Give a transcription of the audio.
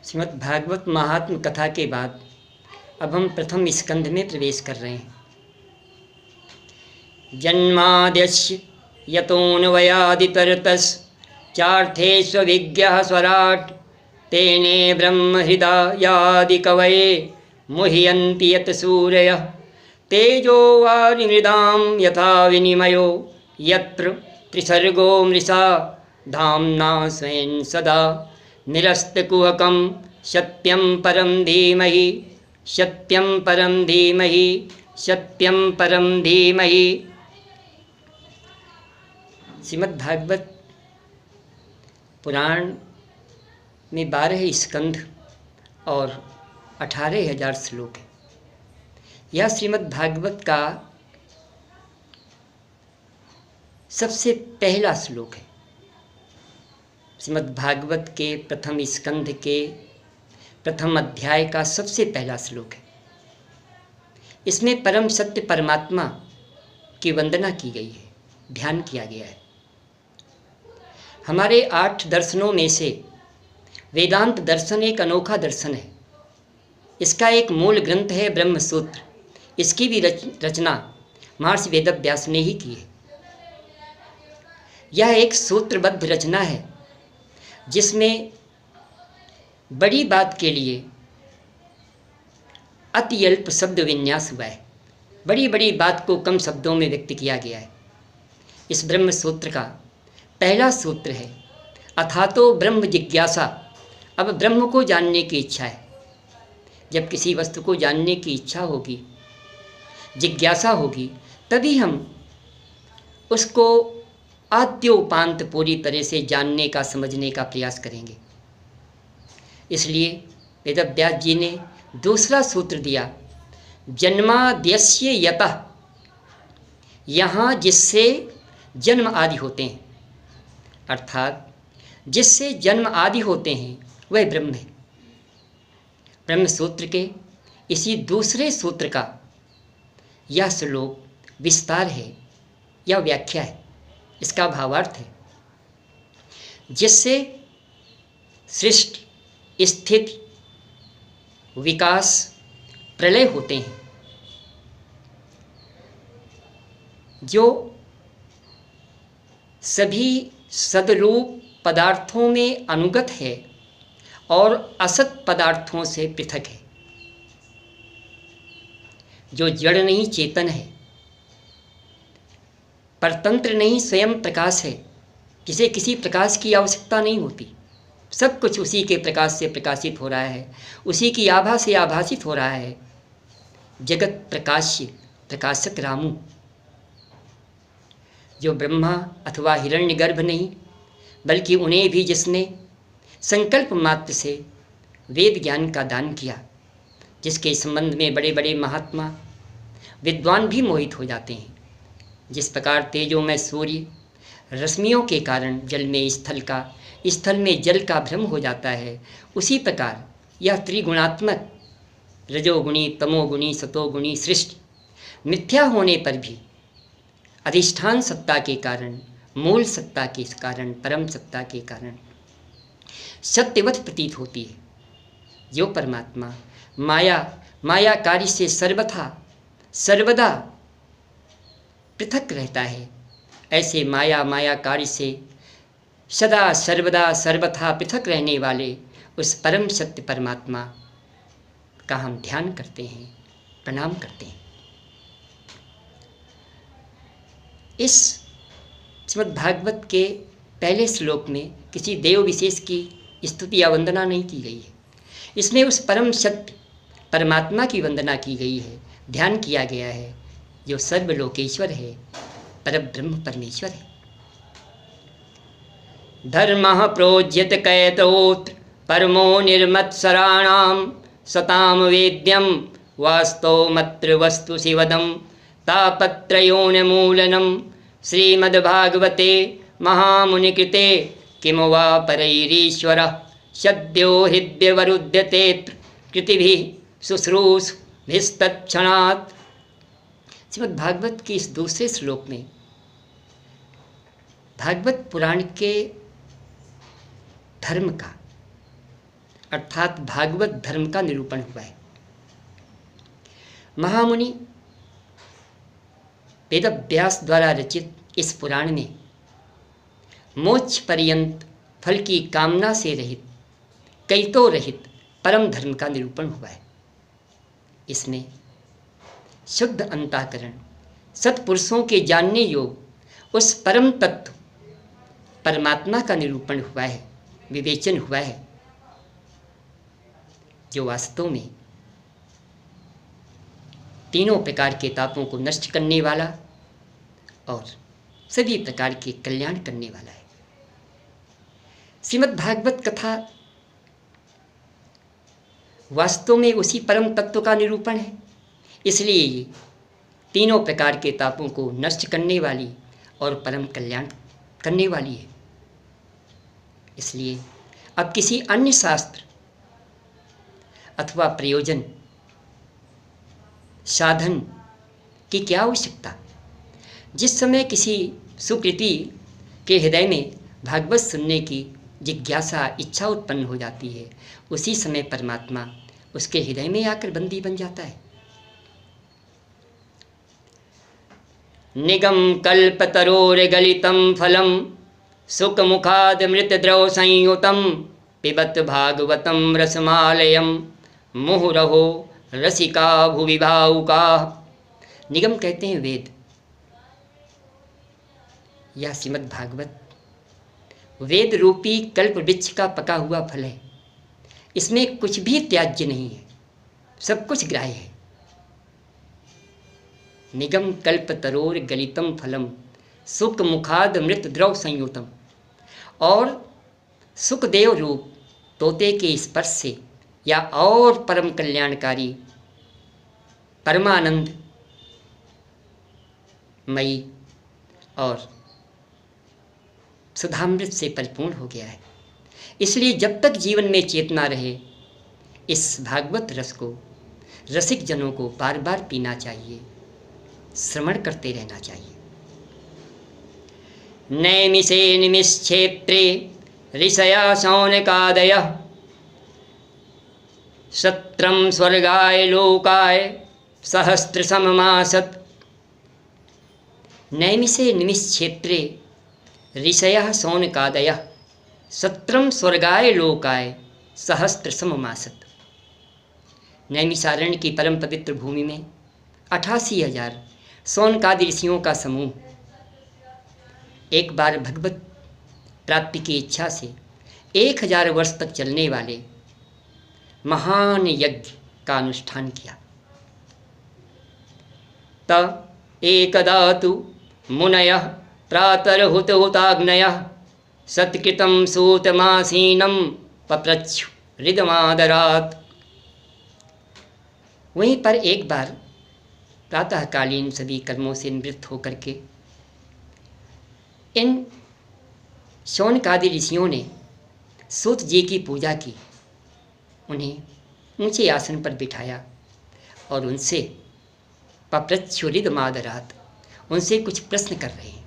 श्रीमद् भागवत महात्म कथा के बाद अब हम प्रथम स्कंध में प्रवेश कर रहे हैं। जन्माद्यस्य यतोऽन्वयादितरतश्चार्थेष्वभिज्ञः स्वराट् तेने ब्रह्महृदायादिकवये मुह्यन्ति यत् सूरयः तेजो वारिमृदां यथा विनिमयो यत्र त्रिसर्गो मृषा धाम्ना स्वेन सदा निरस्तकुहकं सत्यं परं धीमहि सत्यं परं धीमहि सत्यं परं धीमहि। श्रीमद्भागवत पुराण में 12 स्कंध और 18,000 श्लोक हैं। यह श्रीमद्भागवत का सबसे पहला श्लोक है। श्रीमद्भागवत के प्रथम स्कंध के प्रथम अध्याय का सबसे पहला श्लोक है। इसमें परम सत्य परमात्मा की वंदना की गई है, ध्यान किया गया है। हमारे 8 दर्शनों में से वेदांत दर्शन एक अनोखा दर्शन है। इसका एक मूल ग्रंथ है ब्रह्मसूत्र। इसकी भी रचना महर्षि वेदव्यास ने ही की है। यह एक सूत्रबद्ध रचना है जिसमें बड़ी बात के लिए अति अल्प शब्द विन्यास हुआ है। बड़ी बड़ी बात को कम शब्दों में व्यक्त किया गया है। इस ब्रह्म सूत्र का पहला सूत्र है अथातो ब्रह्म जिज्ञासा। अब ब्रह्म को जानने की इच्छा है। जब किसी वस्तु को जानने की इच्छा होगी, जिज्ञासा होगी, तभी हम उसको आद्योपांत पूरी तरह से जानने का, समझने का प्रयास करेंगे। इसलिए वेदव्यास जी ने दूसरा सूत्र दिया जन्माद्यस्य यतः। यहाँ जिससे जन्म आदि होते हैं, अर्थात जिससे जन्म आदि होते हैं, वह ब्रह्म है। ब्रह्म सूत्र के इसी दूसरे सूत्र का यह श्लोक विस्तार है या व्याख्या है। इसका भावार्थ है जिससे सृष्टि, स्थिति, विकास, प्रलय होते हैं, जो सभी सद्रूप पदार्थों में अनुगत है और असत पदार्थों से पृथक है, जो जड़ नहीं चेतन है, परतंत्र नहीं स्वयं प्रकाश है, जिसे किसी प्रकाश की आवश्यकता नहीं होती। सब कुछ उसी के प्रकाश से प्रकाशित हो रहा है, उसी की आभा से आभासित हो रहा है। जगत प्रकाश्य प्रकाशक रामू, जो ब्रह्मा अथवा हिरण्यगर्भ नहीं, बल्कि उन्हें भी जिसने संकल्प मात्र से वेद ज्ञान का दान किया, जिसके संबंध में बड़े बड़े महात्मा विद्वान भी मोहित हो जाते हैं। जिस प्रकार तेजोमय सूर्य रश्मियों के कारण जल में स्थल में जल का भ्रम हो जाता है, उसी प्रकार यह त्रिगुणात्मक रजोगुणी, तमोगुणी, सतोगुणी सृष्टि मिथ्या होने पर भी अधिष्ठान सत्ता के कारण, मूल सत्ता के कारण, परम सत्ता के कारण सत्यवत प्रतीत होती है। जो परमात्मा मायाकारी से सर्वदा पृथक रहता है, ऐसे मायाकारी से सदा सर्वदा सर्वथा पृथक रहने वाले उस परम सत्य परमात्मा का हम ध्यान करते हैं, प्रणाम करते हैं। इस श्रीमद्भागवत के पहले श्लोक में किसी देव विशेष की स्तुति या वंदना नहीं की गई है। इसमें उस परम सत्य परमात्मा की वंदना की गई है, ध्यान किया गया है, जो सर्वलोकेश्वर है, परब्रह्म परमेश्वर है। धर्मः प्रोज्यत कैतोत्र परमो निर्मत्सराणां सताम वेद्यं वास्तवमत्र वस्तु शिवदं तापत्रयोन्मूलनं श्रीमद्भागवते महामुनिकृते किम वा परैरीश्वरः सद्यो हृद्यवरुध्यतेऽत्र कृतिभिः शुश्रूषभिस्तत्क्षणात्। श्रीमद्भागवत के इस दूसरे श्लोक में भागवत पुराण के धर्म का, अर्थात भागवत धर्म का निरूपण हुआ है। महामुनि वेदव्यास द्वारा रचित इस पुराण में मोक्ष पर्यंत फल की कामना से रहित, कैतो रहित परम धर्म का निरूपण हुआ है। इसमें शुद्ध अंतःकरण सत्पुरुषों के जानने योग उस परम तत्व परमात्मा का निरूपण हुआ है, विवेचन हुआ है, जो वास्तव में तीनों प्रकार के तापों को नष्ट करने वाला और सभी प्रकार के कल्याण करने वाला है। श्रीमद् भागवत कथा वास्तव में उसी परम तत्व का निरूपण है, इसलिए ये तीनों प्रकार के तापों को नष्ट करने वाली और परम कल्याण करने वाली है। इसलिए अब किसी अन्य शास्त्र अथवा प्रयोजन साधन की क्या आवश्यकता। जिस समय किसी सुकृति के हृदय में भागवत सुनने की जिज्ञासा, इच्छा उत्पन्न हो जाती है, उसी समय परमात्मा उसके हृदय में आकर बंदी बन जाता है। निगम कल्पतरोर्गलितं फलं सुखमुखाद मृतद्रव संयुतं पिबत भागवतं रसमालयं मुहुरहो रसिका भुवि भावुका। निगम कहते हैं वेद या श्रीमद् भागवत वेद रूपी कल्प वृक्ष का पका हुआ फल है। इसमें कुछ भी त्याज्य नहीं है, सब कुछ ग्राह्य है। निगम कल्प तरोर गलितम फलम सुख मुखाद मृत द्रव संयुतम। और सुखदेव रूप तोते के स्पर्श से या और परम कल्याणकारी परमानंद मई और सुधामृत से परिपूर्ण हो गया है। इसलिए जब तक जीवन में चेतना रहे, इस भागवत रस को रसिक जनों को बार बार पीना चाहिए, श्रवण करते रहना चाहिए। नैमिषे निमिषक्षेत्रे ऋषया शौनकादयः सत्रं स्वर्गाय लोकाय सहस्रसममासत्। नैमिषे निमिषक्षेत्रे ऋषयः शौनकादयः सत्रं स्वर्गाय लोकाय सहस्रसममासत्। नैमिषारण्य की परम पवित्र भूमि में 88,000 शौनकादि ऋषियों का समूह एक बार भगवत प्राप्ति की इच्छा से 1000 वर्ष तक चलने वाले महान यज्ञ का अनुष्ठान किया। त एकदा तु मुनयः प्रातर्हुतहुताग्नयः सत्कृतं सूतमासीनं पप्रच्छु हृदमादरात्। वहीं पर एक बार प्रातःकालीन सभी कर्मों से निवृत्त होकर के इन शौनकादि ऋषियों ने सूत जी की पूजा की, उन्हें ऊंचे आसन पर बिठाया और उनसे पप्रच्छुरिद मादरात, उनसे कुछ प्रश्न कर रहे हैं।